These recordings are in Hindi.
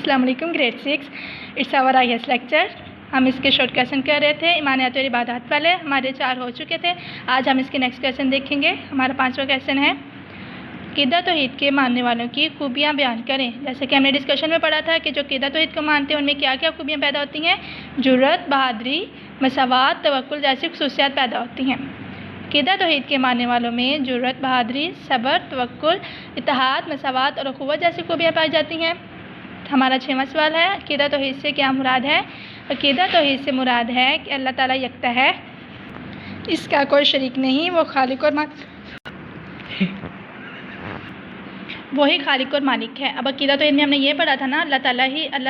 अस्सलाम वालेकुम grade 6 it's our IS lecture. हम इसके शॉर्ट क्वेश्चन कर रहे थे ईमानियात और इबादत वाले। हमारे 4 हो चुके थे। आज हम इसके नेक्स्ट क्वेश्चन देखेंगे। हमारा 5वां क्वेश्चन है अक़ीदा तौहीद के मानने वालों की खूबियाँ बयान करें। जैसे कि हमने डिस्कशन में पढ़ा था कि जो अक़ीदा तौहीद को मानते हैं उनमें क्या क्या खूबियाँ पैदा होती हैं। जुर्रत, बहादुरी, मसावात, तवक्कुल जैसी खुसूसियात पैदा होती हैं। अक़ीदा तौहीद के मानने वालों में जुर्रत, बहादुरी, सब्र, तवक्कुल, इत्तेहाद, मसावात और अख़ुवत जैसी खूबियाँ पाई जाती हैं। हमारा 6वां सवाल है अक़ीदा तौहीद से क्या मुराद है। अक़ीदा तौहीद से मुराद है कि अल्लाह ताला यकता है, इसका कोई शरीक नहीं, वही खालिक और मालिक है। अब अक़ीदा तौहीद में हमने ये पढ़ा था ना, अल्लाह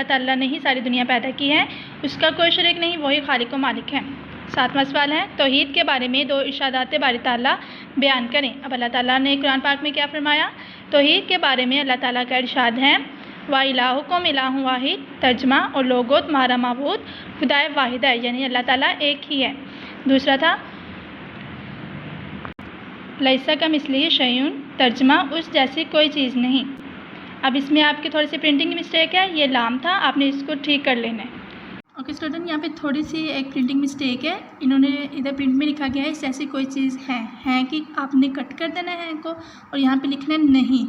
ताला ने ही सारी दुनिया पैदा की है, उसका कोई शरीक नहीं, वही खालिक और मालिक है। 7वां सवाल है तौहीद के बारे में 2 इरशादात बारी ताला बयान करें। अब अल्लाह ताला ने कुरान पाक में क्या फरमाया। तौहीद के बारे में अल्लाह ताला का इरशाद है व इलाहुकुम इलाहुन वाहिद, तर्जमा और लोगो तुम्हारा माबूद खुदाए वाहिद है, यानी अल्लाह ताला एक ही है। दूसरा था लैसा कमिस्लिही शैउन, तर्जमा उस जैसी कोई चीज़ नहीं। अब इसमें आपकी थोड़ी सी प्रिंटिंग मिस्टेक है, ये लाम था, आपने इसको ठीक कर लेना है। ओके स्टूडेंट, यहाँ पे थोड़ी सी एक प्रिंटिंग मिस्टेक है। इन्होंने इधर प्रिंट में लिखा गया है इस ऐसी कोई चीज़ है कि आपने कट कर देना है इनको, और यहाँ पे लिखना है नहीं।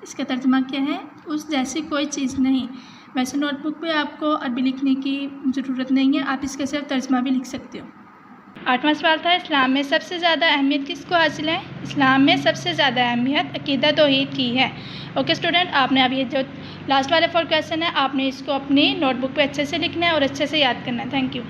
इसका तर्जुमा क्या है, उस जैसी कोई चीज़ नहीं। वैसे नोटबुक पे आपको अरबी लिखने की ज़रूरत नहीं है, आप इसका सिर्फ तर्जुमा भी लिख सकते हो। 8वां सवाल था इस्लाम में सबसे ज़्यादा अहमियत किसको हासिल है। इस्लाम में सबसे ज़्यादा अहमियत अक़ीदा तौहीद की है। ओके स्टूडेंट, आपने अब ये जो लास्ट वाले 4 क्वेश्चन है आपने इसको अपनी नोटबुक पे अच्छे से लिखना है और अच्छे से याद करना है। Thank you.